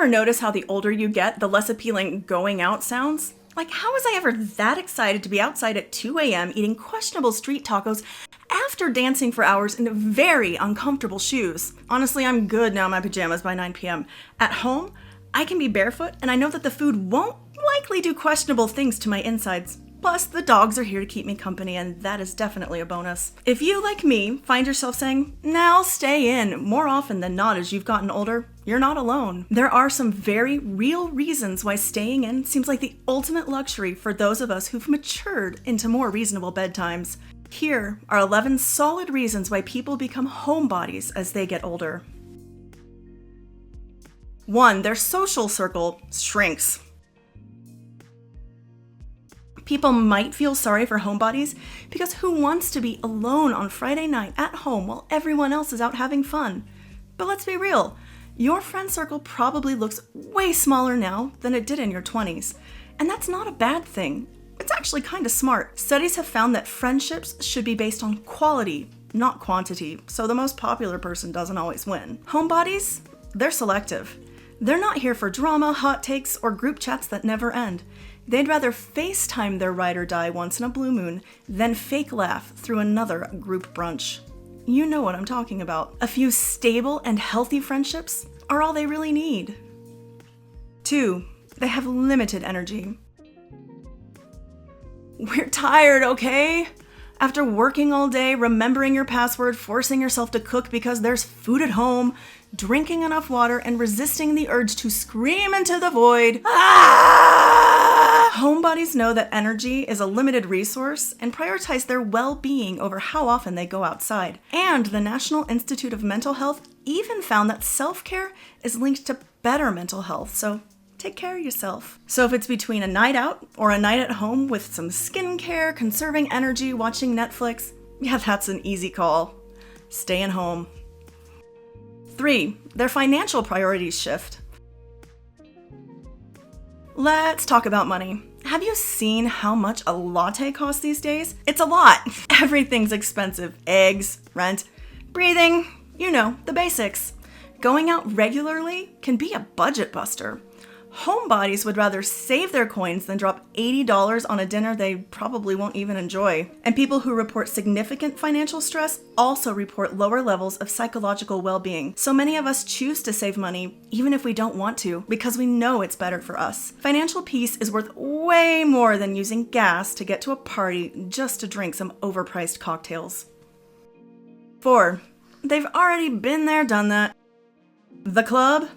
ever notice how the older you get, the less appealing going out sounds? Like, how was I ever that excited to be outside at 2 a.m. eating questionable street tacos after dancing for hours in very uncomfortable shoes? Honestly, I'm good now in my pajamas by 9 p.m. At home, I can be barefoot, and I know that the food won't likely do questionable things to my insides. Plus, the dogs are here to keep me company, and that is definitely a bonus. If you, like me, find yourself saying, "Nah, I'll stay in," more often than not as you've gotten older, you're not alone. There are some very real reasons why staying in seems like the ultimate luxury for those of us who've matured into more reasonable bedtimes. Here are 11 solid reasons why people become homebodies as they get older. 1. Their social circle shrinks. People might feel sorry for homebodies because who wants to be alone on Friday night at home while everyone else is out having fun? But let's be real, your friend circle probably looks way smaller now than it did in your 20s. And that's not a bad thing. It's actually kind of smart. Studies have found that friendships should be based on quality, not quantity, so the most popular person doesn't always win. Homebodies, they're selective. They're not here for drama, hot takes, or group chats that never end. They'd rather FaceTime their ride or die once in a blue moon than fake laugh through another group brunch. You know what I'm talking about. A few stable and healthy friendships are all they really need. 2. They have limited energy. We're tired, okay? After working all day, remembering your password, forcing yourself to cook because there's food at home, drinking enough water, and resisting the urge to scream into the void. Homebodies know that energy is a limited resource and prioritize their well-being over how often they go outside. And the National Institute of Mental Health even found that self-care is linked to better mental health, so take care of yourself. So if it's between a night out or a night at home with some skincare, conserving energy, watching Netflix, yeah, that's an easy call. Staying home. 3. Their financial priorities shift. Let's talk about money. Have you seen how much a latte costs these days? It's a lot. Everything's expensive. Eggs, rent, breathing, you know, the basics. Going out regularly can be a budget buster. Homebodies would rather save their coins than drop $80 on a dinner they probably won't even enjoy. And people who report significant financial stress also report lower levels of psychological well-being. So many of us choose to save money even if we don't want to, because we know it's better for us. Financial peace is worth way more than using gas to get to a party just to drink some overpriced cocktails. 4. They've already been there, done that. The club?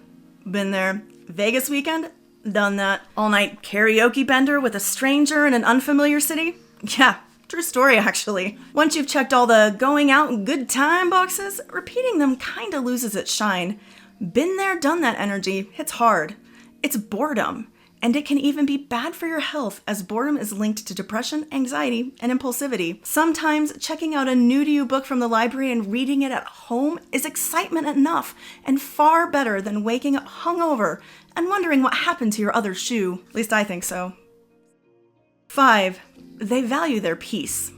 Been there. Vegas weekend? Done that. All-night karaoke bender with a stranger in an unfamiliar city? Yeah, true story actually. Once you've checked all the going out and good time boxes, repeating them kinda loses its shine. Been there, done that energy hits hard. It's boredom, and it can even be bad for your health as boredom is linked to depression, anxiety, and impulsivity. Sometimes checking out a new-to-you book from the library and reading it at home is excitement enough and far better than waking up hungover and wondering what happened to your other shoe. At least I think so. 5. They value their peace.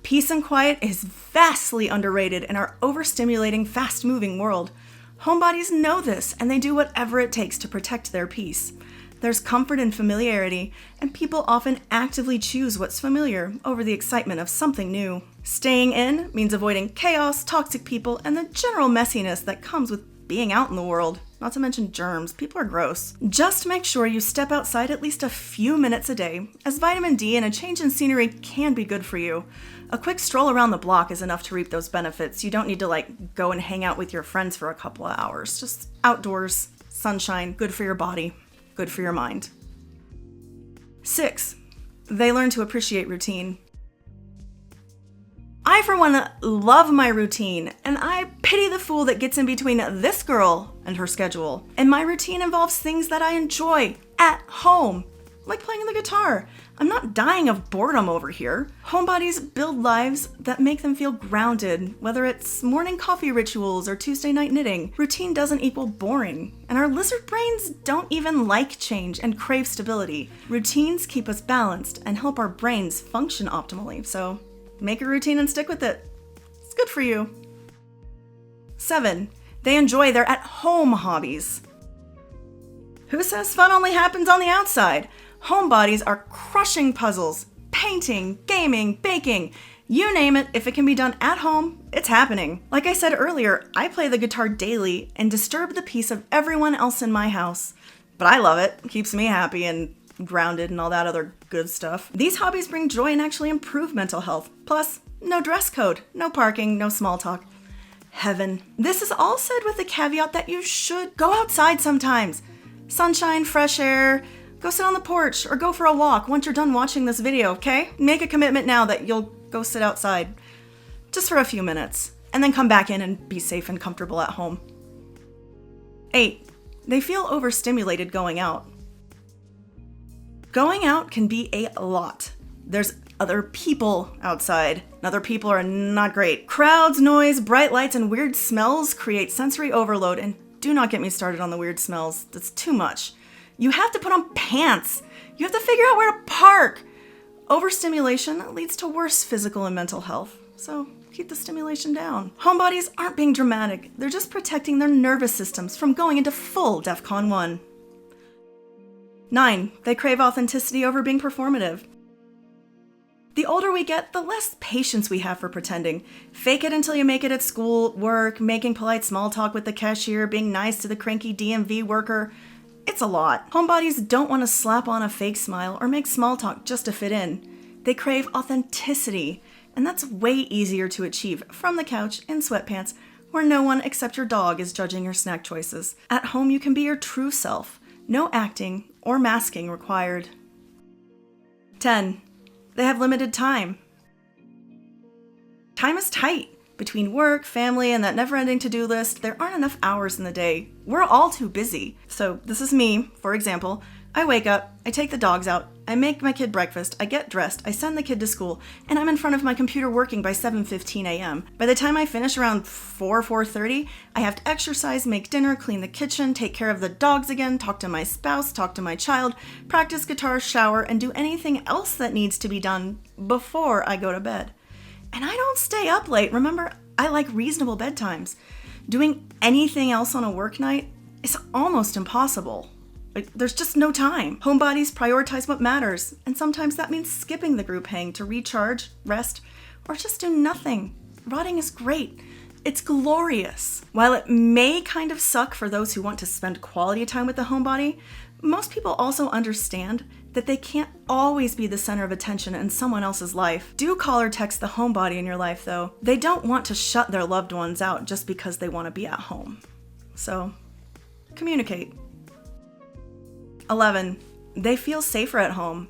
Peace and quiet is vastly underrated in our overstimulating, fast-moving world. Homebodies know this, and they do whatever it takes to protect their peace. There's comfort in familiarity, and people often actively choose what's familiar over the excitement of something new. Staying in means avoiding chaos, toxic people, and the general messiness that comes with being out in the world. Not to mention germs. People are gross. Just make sure you step outside at least a few minutes a day, as vitamin D and a change in scenery can be good for you. A quick stroll around the block is enough to reap those benefits. You don't need to go and hang out with your friends for a couple of hours. Just outdoors, sunshine, good for your body, good for your mind. 6. They learn to appreciate routine. I, for one, love my routine, and I pity the fool that gets in between this girl and her schedule. And my routine involves things that I enjoy at home, like playing the guitar. I'm not dying of boredom over here. Homebodies build lives that make them feel grounded, whether it's morning coffee rituals or Tuesday night knitting. Routine doesn't equal boring, and our lizard brains don't even like change and crave stability. Routines keep us balanced and help our brains function optimally, so make a routine and stick with it. It's good for you. 7. They enjoy their at-home hobbies. Who says fun only happens on the outside? Homebodies are crushing puzzles, painting, gaming, baking. You name it, if it can be done at home, it's happening. Like I said earlier, I play the guitar daily and disturb the peace of everyone else in my house. But I love it. It keeps me happy and grounded and all that other good stuff. These hobbies bring joy and actually improve mental health. Plus, no dress code, no parking, no small talk. Heaven. This is all said with the caveat that you should go outside sometimes. Sunshine, fresh air, go sit on the porch or go for a walk once you're done watching this video, okay? Make a commitment now that you'll go sit outside just for a few minutes and then come back in and be safe and comfortable at home. 8. They feel overstimulated going out. Going out can be a lot. There's other people outside, and other people are not great. Crowds, noise, bright lights, and weird smells create sensory overload, and do not get me started on the weird smells. That's too much. You have to put on pants. You have to figure out where to park. Overstimulation leads to worse physical and mental health, so keep the stimulation down. Homebodies aren't being dramatic. They're just protecting their nervous systems from going into full DEFCON 1. 9. They crave authenticity over being performative. The older we get, the less patience we have for pretending. Fake it until you make it at school, work, making polite small talk with the cashier, being nice to the cranky DMV worker. It's a lot. Homebodies don't want to slap on a fake smile or make small talk just to fit in. They crave authenticity, and that's way easier to achieve from the couch in sweatpants where no one except your dog is judging your snack choices. At home, you can be your true self. No acting or masking required. 10. They have limited time. Time is tight. Between work, family, and that never-ending to-do list, there aren't enough hours in the day. We're all too busy. So this is me, for example. I wake up, I take the dogs out, I make my kid breakfast, I get dressed, I send the kid to school, and I'm in front of my computer working by 7:15 a.m. By the time I finish around 4:30, I have to exercise, make dinner, clean the kitchen, take care of the dogs again, talk to my spouse, talk to my child, practice guitar, shower, and do anything else that needs to be done before I go to bed. And I don't stay up late. Remember, I like reasonable bedtimes. Doing anything else on a work night is almost impossible. There's just no time. Homebodies prioritize what matters, and sometimes that means skipping the group hang to recharge, rest, or just do nothing. Rotting is great. It's glorious. While it may kind of suck for those who want to spend quality time with the homebody, most people also understand that they can't always be the center of attention in someone else's life. Do call or text the homebody in your life, though. They don't want to shut their loved ones out just because they want to be at home. So, communicate. 11. They feel safer at home.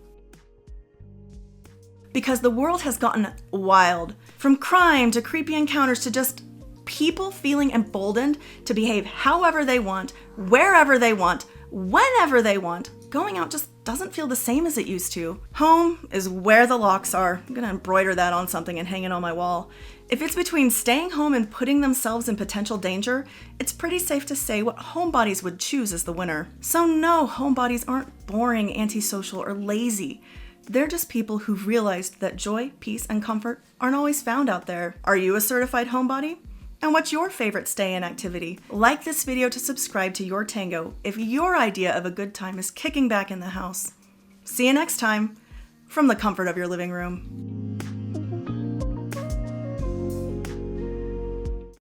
Because the world has gotten wild. From crime to creepy encounters to just people feeling emboldened to behave however they want, wherever they want, whenever they want. Going out just doesn't feel the same as it used to. Home is where the locks are. I'm gonna embroider that on something and hang it on my wall. If it's between staying home and putting themselves in potential danger, it's pretty safe to say what homebodies would choose as the winner. So no, homebodies aren't boring, antisocial, or lazy. They're just people who've realized that joy, peace, and comfort aren't always found out there. Are you a certified homebody? And what's your favorite stay-in activity? Like this video to subscribe to YourTango if your idea of a good time is kicking back in the house. See you next time from the comfort of your living room.